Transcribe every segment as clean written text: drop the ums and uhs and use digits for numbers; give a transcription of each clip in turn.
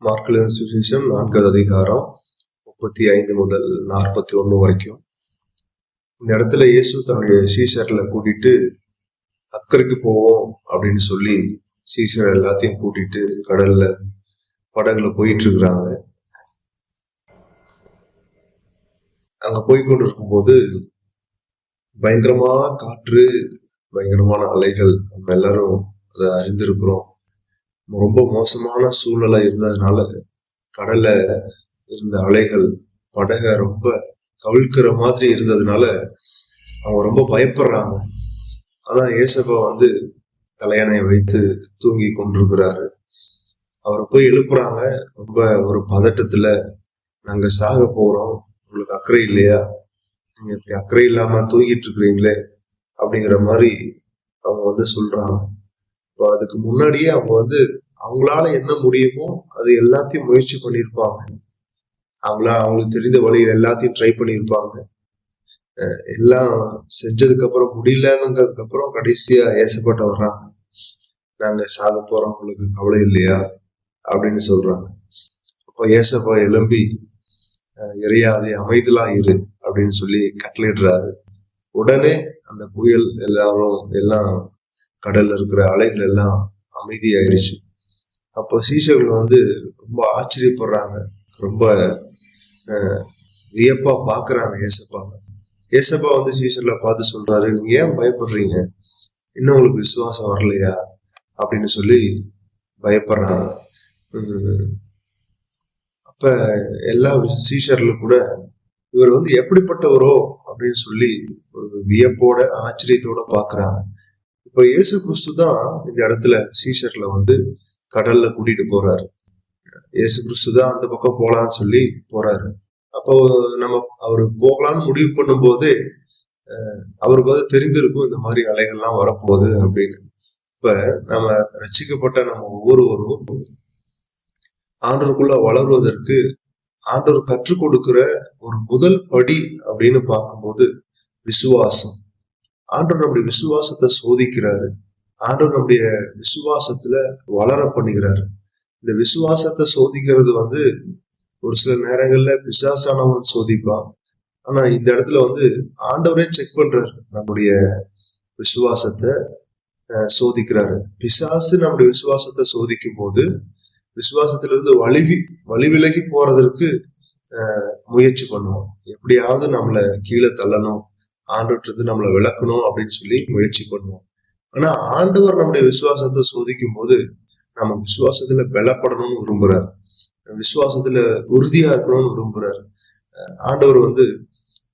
Mark சுவிசேஷம் 4வது அதிகாரம் 35 முதல் 41 வரைக்கும். இந்த இடத்துல இயேசு தன்னுடைய சீஷர்களை கூட்டிட்டு அக்கறைக்கு போவோம் அப்படின்னு சொல்லி சீஷர் எல்லாத்தையும் கூட்டிட்டு கடல்ல படகுல போயிட்டு இருக்கிறாங்க. அங்க போய்கொண்டு இருக்கும்போது பயங்கரமான காற்று, பயங்கரமான அலைகள். நம்ம எல்லாரும் அதை அறிந்திருக்கிறோம். ரொம்ப மோசமான சூழ்நிலை இருந்ததுனால கடல்ல இருந்த அலைகள் படக ரொம்ப கவிழ்க்கிற மாதிரி இருந்ததுனால அவங்க ரொம்ப பயப்படுறாங்க. ஆனா ஏசப்பா தலையணை வைத்து தூங்கி கொண்டிருக்கிறாரு. அவரை போய் எழுப்புறாங்க. ரொம்ப ஒரு பதட்டத்துல, நாங்க சாக போறோம், உங்களுக்கு அக்கறை இல்லையா, நீங்க இப்படி அக்கறை இல்லாம தூங்கிட்டு இருக்கிறீங்களே அப்படிங்கிற மாதிரி அவங்க சொல்றாங்க. இப்போ அதுக்கு முன்னாடியே அவங்க அவங்களால என்ன முடியுமோ அது எல்லாத்தையும் முயற்சி பண்ணியிருப்பாங்க. அவங்களுக்கு தெரிந்த வழியில் எல்லாத்தையும் ட்ரை பண்ணியிருப்பாங்க. எல்லாம் செஞ்சதுக்கு அப்புறம் முடியலன்னுங்கிறதுக்கு அப்புறம் கடைசியா ஏசப்பட்ட வர்றாங்க. நாங்க சாக போறோம், உங்களுக்கு கவலை இல்லையா அப்படின்னு சொல்றாங்க. அப்போ ஏசப்பா எழும்பி எரியாதே அமைதலா இரு அப்படின்னு சொல்லி கட்டளையிடுறாரு. உடனே அந்த புயல் எல்லாம் கடல்ல இருக்கிற அலைகள் எல்லாம் அமைதியாயிருச்சு. அப்போ சீஷர்கள் ரொம்ப ஆச்சரியப்படுறாங்க, ரொம்ப வியப்பா பாக்குறாங்க ஏசப்பாவை. ஏசப்பா சீஷர்களை பார்த்து சொல்றாரு, நீங்க ஏன் பயப்படுறீங்க, இன்னும் உங்களுக்கு விசுவாசம் வரலையா அப்படின்னு சொல்லி பயப்படுறாங்க. அப்ப எல்லா சீஷர்களும் கூட இவர் எப்படிப்பட்டவரோ அப்படின்னு சொல்லி ஒரு வியப்போட ஆச்சரியத்தோட பாக்குறாங்க. இப்ப இயேசு கிறிஸ்து தான் இந்த இடத்துல சீஷர்களை கடல்ல கூட்டிட்டு போறாரு. இயேசு கிறிஸ்து தான் அந்த பக்கம் போலான்னு சொல்லி போறாரு. அப்போ நம்ம அவரு போகலான்னு முடிவு பண்ணும் போது அவருக்கு தெரிந்திருக்கும் இந்த மாதிரி அலைகள்லாம் வரப்போகுது அப்படின்னு. இப்ப நம்ம ரட்சிக்கப்பட்ட நம்ம ஒவ்வொருவரும் ஆண்டவருக்குள்ள வளர்வதற்கு ஆண்டவர் கற்றுக் கொடுக்கிற ஒரு முதல் படி அப்படின்னு பார்க்கும்போது விசுவாசம். ஆண்டவர் நம்முடைய விசுவாசத்தை சோதிக்கிறாரு. ஆண்டவர் நம்முடைய விசுவாசத்துல வளர பண்ணுகிறாரு. இந்த விசுவாசத்தை சோதிக்கிறது ஒரு சில நேரங்கள்ல பிசாசானவன் சோதிப்பான். ஆனா இந்த இடத்துல ஆண்டவரே செக் பண்றாரு, நம்முடைய விசுவாசத்தை சோதிக்கிறாரு. பிசாசு நம்முடைய விசுவாசத்தை சோதிக்கும் போது விசுவாசத்திலிருந்து வழி விலகி போறதற்கு முயற்சி பண்ணுவோம். எப்படியாவது நம்மளை கீழே தள்ளணும், ஆண்டவர்கிட்ட நம்மளை விளக்கணும் அப்படின்னு சொல்லி முயற்சி பண்ணுவோம். ஆனா ஆண்டவர் நம்முடைய விசுவாசத்தை சோதிக்கும் போது நம்ம விசுவாசத்துல பலப்படணும்னு விரும்புறாரு, விசுவாசத்துல உறுதியா இருக்கணும்னு விரும்புறாரு. ஆண்டவர்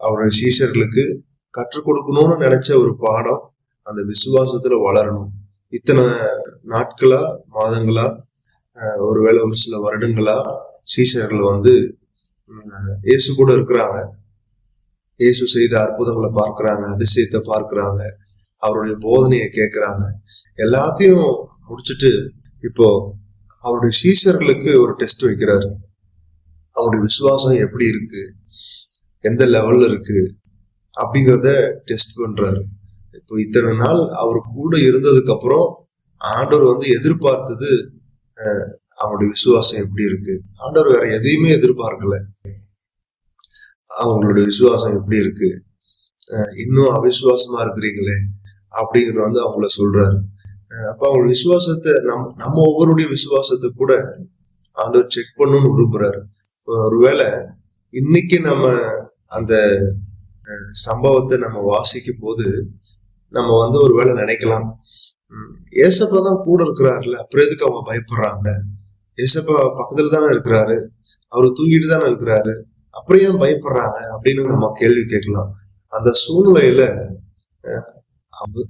அவருடைய சீஷர்களுக்கு கற்றுக் கொடுக்கணும்னு நினைச்ச ஒரு பாடம் அந்த விசுவாசத்துல வளரணும். இத்தனை நாட்களா, மாதங்களா, ஒருவேளை ஒரு சில வருடங்களா சீஷர்கள் இயேசு கூட இருக்கிறாங்க. இயேசு செய்த அற்புதங்களை பார்க்கிறாங்க, அதிசயத்தை பார்க்கிறாங்க, அவருடைய போதனையை கேட்கிறாங்க. எல்லாத்தையும் முடிச்சுட்டு இப்போ அவருடைய சீஷர்களுக்கு ஒரு டெஸ்ட் வைக்கிறாரு. அவருடைய விசுவாசம் எப்படி இருக்கு, எந்த லெவல்ல இருக்கு அப்படிங்கிறத டெஸ்ட் பண்றாரு. இப்போ இத்தனை நாள் அவர் கூட இருந்ததுக்கு அப்புறம் ஆண்டவர் எதிர்பார்த்தது அவங்களுடைய விசுவாசம் எப்படி இருக்கு. ஆண்டவர் வேற எதையுமே எதிர்பார்க்கல. அவங்களுடைய விசுவாசம் எப்படி இருக்கு, இன்னும் அவிசுவாசமா இருக்கிறீங்களே அப்படிங்கிறது அவங்கள சொல்றாரு. அப்ப அவங்க விசுவாசத்தை நம்ம ஒவ்வொருடைய விசுவாசத்தை கூட ஆண்டவர் செக் பண்ணணும்னு விரும்புறாரு. ஒருவேளை இன்னைக்கு நம்ம அந்த சம்பவத்தை நம்ம வாசிக்கும் போது நம்ம ஒருவேளை நினைக்கலாம், ஏசப்பா தான் கூட இருக்கிறாருல, அப்புறம் எதுக்கு அவங்க பயப்படுறாங்க, ஏசப்பா பக்கத்துல தானே இருக்கிறாரு, அவரு தூங்கிட்டு தானே இருக்கிறாரு, அப்புறம் ஏன் பயப்படுறாங்க அப்படின்னு நம்ம கேள்வி கேட்கலாம். அந்த சூழ்நிலையில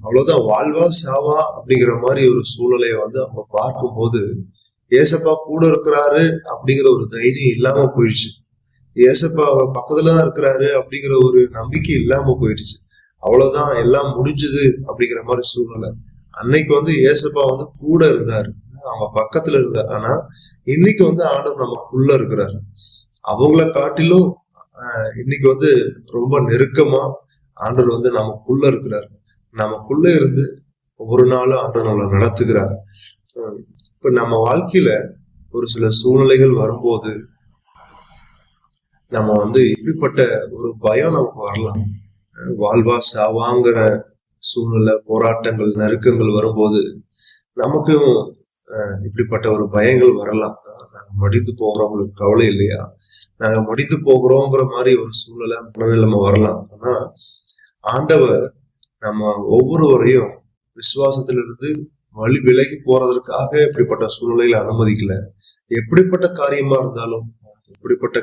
அவ்வளவுதான், வாழ்வா சாவா அப்படிங்கிற மாதிரி ஒரு சூழ்நிலையை அவங்க பார்க்கும்போது ஏசப்பா கூட இருக்கிறாரு அப்படிங்கிற ஒரு தைரியம் இல்லாம போயிடுச்சு. ஏசப்பா பக்கத்துலதான் இருக்கிறாரு அப்படிங்கிற ஒரு நம்பிக்கை இல்லாம போயிடுச்சு. அவ்வளவுதான், எல்லாம் முடிஞ்சது அப்படிங்கிற மாதிரி சூழ்நிலை. அன்னைக்கு ஏசப்பா கூட இருந்தாரு, அவங்க பக்கத்துல இருந்தாரு. ஆனா இன்னைக்கு ஆண்டவர் நமக்குள்ள இருக்கிறாரு. அவங்கள காட்டிலும் இன்னைக்கு ரொம்ப நெருக்கமா ஆண்டவர் நமக்குள்ள இருக்கிறாரு. நமக்குள்ள இருந்து ஒவ்வொரு நாளும் ஆண்டவர் நம்மளை நடத்துகிறார். இப்ப நம்ம வாழ்க்கையில ஒரு சில சூழ்நிலைகள் வரும்போது நம்ம இப்படிப்பட்ட ஒரு பயம் நமக்கு வரலாம். வாழ்வா சாவாங்கிற சூழ்நிலை, போராட்டங்கள், நெருக்கங்கள் வரும்போது நமக்கும் இப்படிப்பட்ட ஒரு பயங்கள் வரலாம். நாங்க மடிந்து போகிறோம், கவலை இல்லையா? நாங்க மடிந்து போகிறோங்கிற மாதிரி ஒரு சூழ்நிலை, மனநிலைமை வரலாம். ஆனா ஆண்டவர் நம்ம ஒவ்வொருவரையும் விசுவாசத்திலிருந்து வழி விலகி போறதற்காக இப்படிப்பட்ட சூழ்நிலையில அனுமதிக்கல. எப்படிப்பட்ட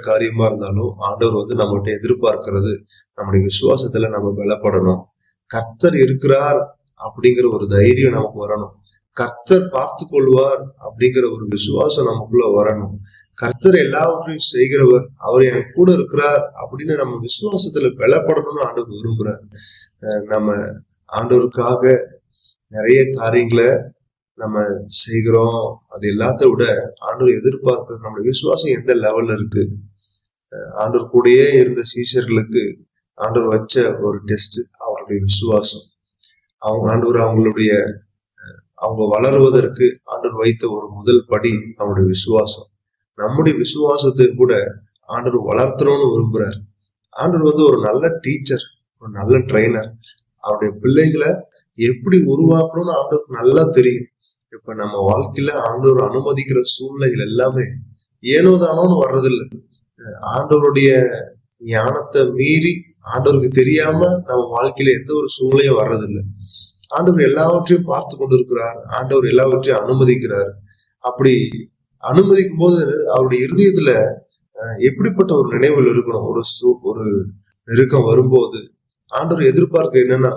காரியமா இருந்தாலும் ஆண்டவர் நம்மகிட்ட எதிர்பார்க்கிறது நம்முடைய விசுவாசத்துல நம்ம பலப்படணும். கர்த்தர் இருக்கிறார் அப்படிங்கிற ஒரு தைரியம் நமக்கு வரணும். கர்த்தர் பார்த்து கொள்வார் அப்படிங்கிற ஒரு விசுவாசம் நமக்குள்ள வரணும். கர்த்தர் எல்லாவற்றையும் செய்கிறவர், அவர் என் கூட இருக்கிறார் அப்படின்னு நம்ம விசுவாசத்துல பலப்படணும்னு ஆண்டவர் விரும்புறார். நம்ம ஆண்டவருக்காக நிறைய காரியங்களை நம்ம செய்கிறோம். அது எல்லாத்த விட ஆண்டவர் எதிர்பார்க்கிறது நம்முடைய விசுவாசம் எந்த லெவல்ல இருக்கு. ஆண்டவர் கூடயே இருந்த சீஷர்களுக்கு ஆண்டவர் வச்ச ஒரு டெஸ்ட் அவருடைய விசுவாசம். ஆண்டவர் அவங்க வளருவதற்கு ஆண்டவர் வைத்த ஒரு முதல் படி அவருடைய விசுவாசம். நம்முடைய விசுவாசத்தை கூட ஆண்டவர் வளர்த்தணும்னு விரும்புறார். ஆண்டவர் ஒரு நல்ல டீச்சர், ஒரு நல்ல ட்ரெயினர். அவருடைய பிள்ளைகளை எப்படி உருவாக்கணும்னு ஆண்டவருக்கு நல்லா தெரியும். இப்ப நம்ம வாழ்க்கையில ஆண்டவர் அனுமதிக்கிற சூழ்நிலைகள் எல்லாமே ஏனோ தானோன்னு வர்றதில்லை. ஆண்டவருடைய ஞானத்தை மீறி, ஆண்டவருக்கு தெரியாம நம்ம வாழ்க்கையில எந்த ஒரு சூழ்நிலையும் வர்றதில்லை. ஆண்டவர் எல்லாவற்றையும் பார்த்து கொண்டிருக்கிறார். ஆண்டவர் எல்லாவற்றையும் அனுமதிக்கிறார். அப்படி அனுமதிக்கும் போது அவருடைய இருதயத்துல எப்படிப்பட்ட ஒரு நினைவுகள் இருக்கணும். ஒரு நெருக்கம் வரும்போது ஆண்டவர் எதிர்பார்க்க என்னன்னா,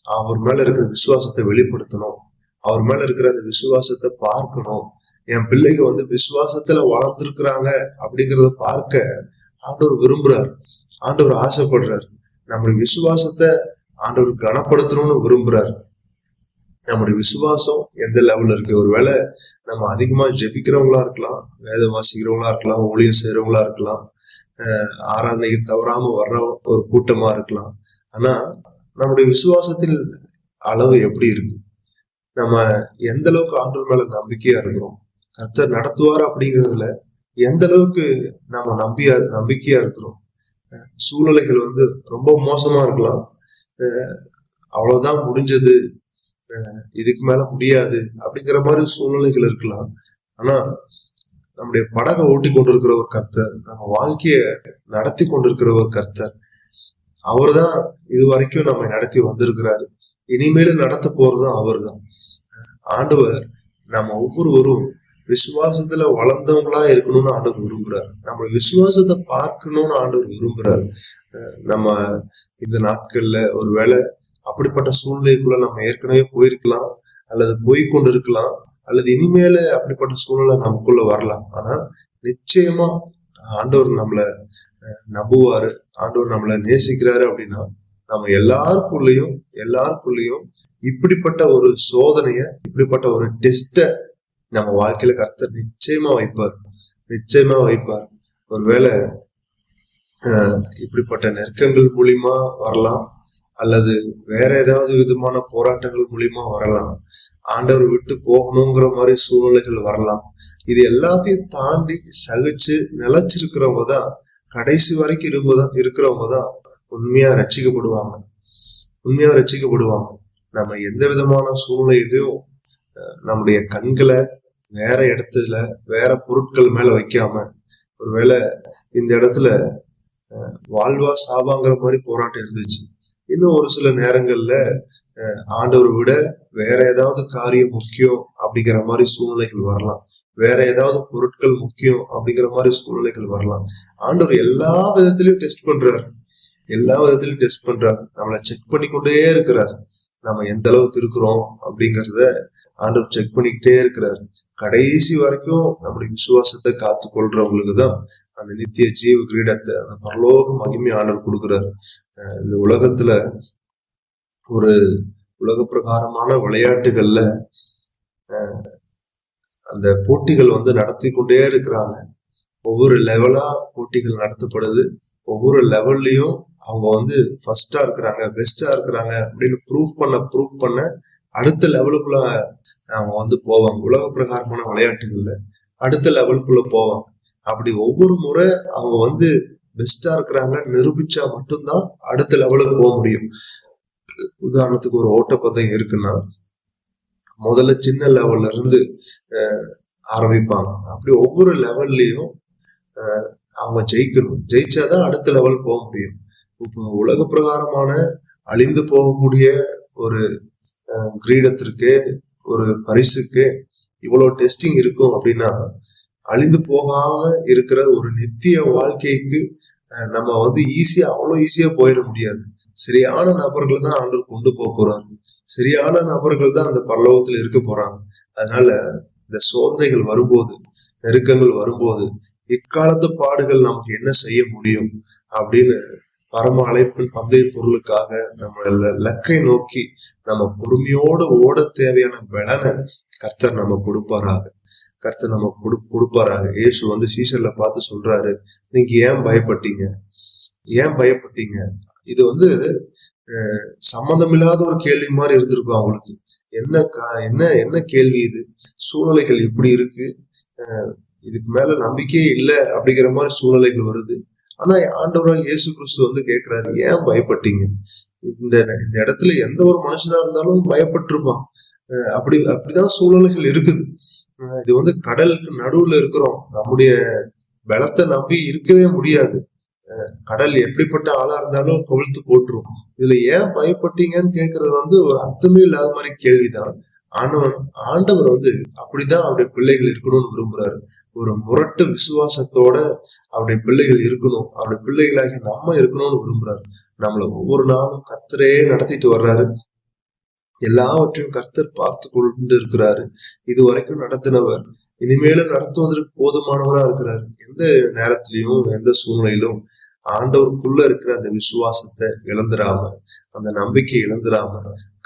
அவர் மேல இருக்கிற விசுவாசத்தை வெளிப்படுத்தணும். அவர் மேல இருக்கிற அந்த விசுவாசத்தை பார்க்கணும். என் பிள்ளைங்க விசுவாசத்துல வளர்ந்துருக்கிறாங்க அப்படிங்கிறத பார்க்க ஆண்டவர் விரும்புறார். ஆண்டவர் ஆசைப்படுறார். நம்முடைய விசுவாசத்தை ஆண்டவர் கனப்படுத்தணும்னு விரும்புறார். நம்முடைய விசுவாசம் எந்த லெவல்ல இருக்கு? ஒருவேளை நம்ம அதிகமா ஜெபிக்கிறவங்களா இருக்கலாம், வேதம் வாசிக்கிறவங்களா இருக்கலாம், ஊழியம் செய்யறவங்களா இருக்கலாம், ஆராதனைக்கு தவறாம வர்ற ஒரு கூட்டமா இருக்கலாம். ஆனா நம்முடைய விசுவாசத்தின் அளவு எப்படி இருக்கு? நம்ம எந்த அளவுக்கு ஆண்டவர் மேல நம்பிக்கையா இருக்கிறோம்? கர்த்தர் நடத்துவார் அப்படிங்கிறதுல எந்த அளவுக்கு நம்ம நம்பிக்கையா இருக்கிறோம்? சூழ்நிலைகள் ரொம்ப மோசமா இருக்கலாம். அவ்வளவுதான் முடிஞ்சது, இதுக்கு மேல முடியாது அப்படிங்கிற மாதிரி சூழ்நிலைகள் இருக்கலாம். ஆனா நம்முடைய படகை ஓட்டி கொண்டிருக்கிற ஒரு கர்த்தர், நம்ம வாழ்க்கைய நடத்தி கொண்டிருக்கிற ஒரு கர்த்தர், அவர் தான் இது வரைக்கும் நம்ம நடத்தி வந்திருக்கிறாரு. இனிமேலும் நடத்த போறதும் அவர் தான். ஆண்டவர் நம்ம ஒவ்வொருவரும் விசுவாசத்துல வளர்ந்தவங்களா இருக்கணும்னு ஆண்டவர் விரும்புறாரு. நம்ம விசுவாசத்தை பார்க்கணும்னு ஆண்டவர் விரும்புறாரு. நம்ம இந்த நாட்கள்ல ஒருவேளை அப்படிப்பட்ட சூழ்நிலைக்குள்ள நம்ம ஏற்கனவே போயிருக்கலாம், அல்லது போய்கொண்டு இருக்கலாம், அல்லது இனிமேல அப்படிப்பட்ட சூழ்நிலை நமக்குள்ள வரலாம். ஆனா நிச்சயமா ஆண்டவர் நம்மளை நம்புவாரு, ஆண்டவர் நம்மளை நேசிக்கிறாரு. அப்படின்னா நம்ம எல்லாருக்குள்ளயும் இப்படிப்பட்ட ஒரு சோதனைய, இப்படிப்பட்ட ஒரு டெஸ்ட நம்ம வாழ்க்கையில கர்த்தர் நிச்சயமா வைப்பார். ஒருவேளை இப்படிப்பட்ட நெருக்கங்கள் மூலியமா வரலாம், அல்லது வேற ஏதாவது விதமான போராட்டங்கள் மூலியமா வரலாம், ஆண்டவர் விட்டு போகணுங்கிற மாதிரி சூழ்நிலைகள் வரலாம். இது எல்லாத்தையும் தாண்டி சகிச்சு நிலைச்சிருக்கிறவங்க தான், கடைசி வரைக்கும் இருக்கிறவங்க தான் உண்மையா ரட்சிக்கப்படுவாங்க. நம்ம எந்த விதமான சூழ்நிலையிலையும் நம்முடைய கண்களை வேற இடத்துல, வேற பொருட்கள் மேல வைக்காம, ஒருவேளை இந்த இடத்துல வாழ்வா சாவாங்கிற மாதிரி போராட்டம் இருந்துச்சு, இன்னும் ஒரு சில நேரங்கள்ல ஆண்டவரை விட வேற ஏதாவது காரியம் முக்கியம் அப்படிங்கிற மாதிரி சூழ்நிலைகள் வரலாம், வேற ஏதாவது பொருட்கள் முக்கியம் அப்படிங்கிற மாதிரி சூழ்நிலைகள் வரலாம். ஆண்டவர் எல்லா விதத்திலயும் டெஸ்ட் பண்றார், நம்மளை செக் பண்ணிக்கொண்டே இருக்கிறார். நம்ம எந்த அளவுக்கு இருக்கிறோம் அப்படிங்கிறத ஆண்டவர் செக் பண்ணிக்கிட்டே இருக்கிறார். கடைசி வரைக்கும் நம்முடைய விசுவாசத்தை காத்து கொள்றவங்களுக்கு தான் அந்த நித்திய ஜீவ கிரீடத்தை, அந்த பரலோக மகிமை ஆண்டவர் கொடுக்கிறார். இந்த உலகத்துல ஒரு உலக பிரகாரமான விளையாட்டுகள்ல அந்த போட்டிகள் நடத்தி கொண்டே இருக்கிறாங்க. ஒவ்வொரு லெவலா போட்டிகள் நடத்தப்படுது. ஒவ்வொரு லெவல்லையும் அவங்க ஃபர்ஸ்டா இருக்கிறாங்க, பெஸ்டா இருக்கிறாங்க அப்படின்னு ப்ரூவ் பண்ண அடுத்த லெவலுக்குள்ள அவங்க போவாங்க உலக பிரகாரமான விளையாட்டுகள்ல. அடுத்த லெவலுக்குள்ள போவாங்க. அப்படி ஒவ்வொரு முறை அவங்க வந்து பெஸ்டா இருக்கிறாங்க நிரூபிச்சா மட்டும்தான் அடுத்த லெவலுக்கு போக முடியும். உதாரணத்துக்கு ஒரு ஓட்டப்பந்தயம் இருக்குன்னா முதல்ல சின்ன லெவல்ல இருந்து ஆரம்பிப்பாங்க. அப்படி ஒவ்வொரு லெவல்லையும் அவங்க ஜெயிக்கணும். ஜெயிச்சாதான் அடுத்த லெவல் போக முடியும். இப்போ உலக பிரகாரமான அழிந்து போகக்கூடிய ஒரு கிரீடத்திற்கு, ஒரு பரிசுக்கு இவ்வளவு டெஸ்டிங் இருக்கும் அப்படின்னா, அழிந்து போகாம இருக்கிற ஒரு நித்திய வாழ்க்கைக்கு நம்ம வந்து அவ்வளவு ஈஸியா போயிட முடியாது. சரியான நபர்கள் தான் ஆண்டவர் கொண்டு போக போறாரு. சரியான நபர்கள் தான் அந்த பரலோகத்துல இருக்க போறாங்க. அதனால இந்த சோதனைகள் வரும்போது, நெருக்கங்கள் வரும்போது, இக்காலத்து பாடுகள் நமக்கு என்ன செய்ய முடியும் அப்படின்னு பரம அழைப்பின் பந்தய பொருளுக்காக நம்ம லக்கை நோக்கி நம்ம பொறுமையோடு ஓட தேவையான பலனை கர்த்தர் நம்ம கொடுப்பாராக. கர்த்தர் நம்ம கொடுப்பாராக. இயேசு வந்து சீசர்ல பார்த்து சொல்றாரு, நீங்க ஏன் பயப்பட்டீங்க? ஏன் பயப்பட்டீங்க? இது வந்து சம்பந்தமில்லாத ஒரு கேள்வி மாதிரி இருந்திருக்கும் அவங்களுக்கு. என்ன கேள்வி இது? சூழ்நிலைகள் இப்படி இருக்கு, இதுக்கு மேல நம்பிக்கையே இல்லை அப்படிங்கிற மாதிரி சூழ்நிலைகள் வருது. ஆனா ஆண்டவராக இயேசு கிறிஸ்து வந்து கேட்கிறாரு, ஏன் பயப்பட்டீங்க? இந்த இடத்துல எந்த ஒரு மனுஷனா இருந்தாலும் பயப்பட்டிருப்பான். அப்படிதான் சூழ்நிலைகள் இருக்குது. இது வந்து கடலுக்கு நடுவுல இருக்கிறோம். நம்முடைய பலத்தை நம்பி இருக்கவே முடியாது. கடல் எப்படிப்பட்ட ஆளா இருந்தாலும் கவிழ்த்து போட்டுரும். இதுல ஏன் பயப்பட்டீங்கன்னு கேக்குறது வந்து ஒரு அர்த்தமே இல்லாத மாதிரி கேள்விதான். ஆண்டவர் வந்து அப்படிதான் அவருடைய பிள்ளைகள் இருக்கணும்னு விரும்புறாரு. ஒரு முரட்டு விசுவாசத்தோட அவருடைய பிள்ளைகள் இருக்கணும், அவருடைய பிள்ளைகளாகி நம்ம இருக்கணும்னு விரும்புறாரு. நம்மள ஒவ்வொரு நாளும் கர்த்தரே நடத்திட்டு வர்றாரு. எல்லாவற்றையும் கர்த்தர் பார்த்து கொண்டு இருக்கிறாரு. இது வரைக்கும் நடத்தினவர் இனிமேலும் நடத்துவதற்கு போதுமானவரா இருக்கிறாரு. எந்த நேரத்திலையும் எந்த சூழ்நிலையிலும் ஆண்டவருக்குள்ள இருக்கிற அந்த விசுவாசத்தை இழந்துடாம, அந்த நம்பிக்கை இழந்துடாம,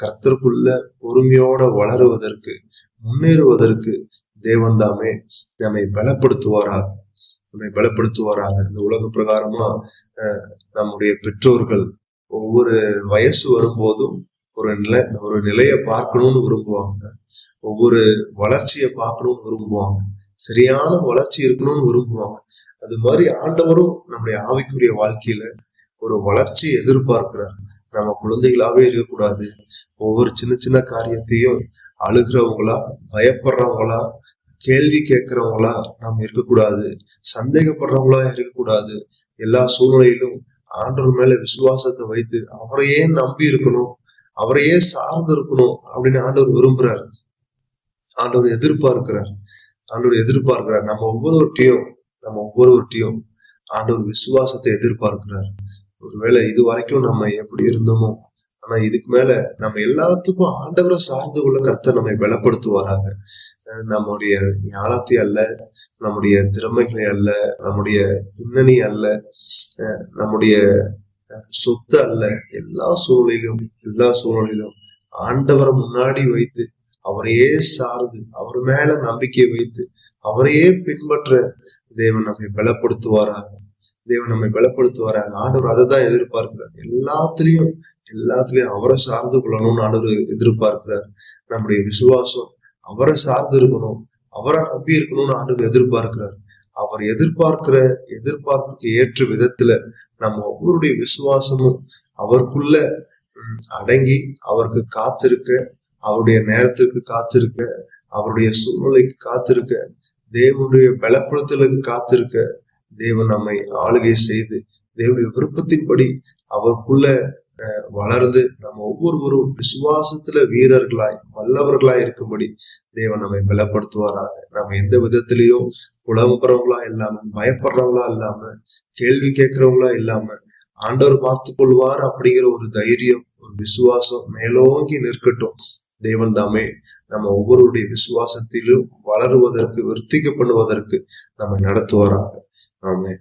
கர்த்தருக்குள்ள பொறுமையோட வளருவதற்கு, முன்னேறுவதற்கு தேவன் தாமே நம்மை பலப்படுத்துவாராக. இந்த உலக பிரகாரமா நம்முடைய பெற்றோர்கள் ஒவ்வொரு வயசு வரும்போதும் ஒரு நிலையை பார்க்கணும்னு விரும்புவாங்க. ஒவ்வொரு வளர்ச்சியை பார்க்கணும்னு விரும்புவாங்க. சரியான வளர்ச்சி இருக்கணும்னு விரும்புவாங்க. அது மாதிரி ஆண்டவரும் நம்முடைய ஆவிக்குரிய வாழ்க்கையில ஒரு வளர்ச்சி எதிர்பார்க்கிறார். நம்ம குழந்தைகளாவே இருக்கக்கூடாது. ஒவ்வொரு சின்ன சின்ன காரியத்தையும் அழுகிறவங்களா, பயப்படுறவங்களா, கேள்வி கேட்கிறவங்களா நாம் இருக்கக்கூடாது. சந்தேகப்படுறவங்களா இருக்கக்கூடாது. எல்லா சூழ்நிலையிலும் ஆண்டவர் மேல விசுவாசத்தை வைத்து அவரையே நம்பி இருக்கணும், அவரையே சார்ந்து இருக்கணும் அப்படின்னு ஆண்டவர் விரும்புறாரு. ஆண்டவர் எதிர்பார்க்கிறார். நம்ம ஒவ்வொருவர்கிட்டையும் ஆண்டவர் விசுவாசத்தை எதிர்பார்க்கிறார். ஒருவேளை இது வரைக்கும் நம்ம எப்படி இருந்தோமோ, ஆனா இதுக்கு மேல நம்ம எல்லாத்துக்கும் ஆண்டவரை சார்ந்து கொள்ள கர்த்தர் நம்மை பலப்படுத்துவாராக. நம்முடைய ஞானத்தை அல்ல, நம்முடைய திறமைகளை அல்ல, நம்முடைய பின்னணி அல்ல, நம்முடைய சொத்து அல்ல, எல்லா சூழ்நிலையிலும் ஆண்டவரை முன்னாடி வைத்து அவரையே சார்ந்து அவர் மேல நம்பிக்கை வைத்து அவரையே பின்பற்ற தேவன் நம்மை பலப்படுத்துவாராக. ஆண்டவர் அதை தான் எதிர்பார்க்கிறார். எல்லாத்துலயும் அவரை சார்ந்து கொள்ளணும்னு ஆண்டவர் எதிர்பார்க்கிறார். நம்முடைய விசுவாசம் அவரை சார்ந்து இருக்கணும், அவரை நம்பி இருக்கணும்னு ஆண்டவர் எதிர்பார்க்கிறார். அவர் எதிர்பார்ப்புக்கு ஏற்ற விதத்துல நம்ம ஒவ்வொருடைய விசுவாசமும் அவருக்குள்ள அடங்கி அவருக்கு காத்திருக்க, அவருடைய நேரத்துக்கு காத்திருக்க, அவருடைய சூழ்நிலைக்கு காத்திருக்க, தேவனுடைய பலப்படுத்தலுக்கு காத்திருக்க, தேவன் நம்மை ஆளுகை செய்து தேவனுடைய விருப்பத்தின்படி அவருக்குள்ள வளர்ந்து நம்ம ஒவ்வொருவரும் விசுவாசத்துல வீரர்களாய் வல்லவர்களாய் இருக்கும்படி தேவன் நம்மை பலப்படுத்துவாராக. நம்ம எந்த விதத்திலையும் புலம்புறவங்களா இல்லாம, பயப்படுறவங்களா இல்லாம, கேள்வி கேட்கிறவங்களா இல்லாம, ஆண்டவர் பார்த்து கொள்வார் அப்படிங்கிற ஒரு தைரியம், ஒரு விசுவாசம் மேலோங்கி நிற்கட்டும். தேவன் தாமே நம்ம ஒவ்வொருடைய விசுவாசத்திலும் வளருவதற்கு, விருத்திக்க பண்ணுவதற்கு நம்மை நடத்துவாராக. ஆமென்.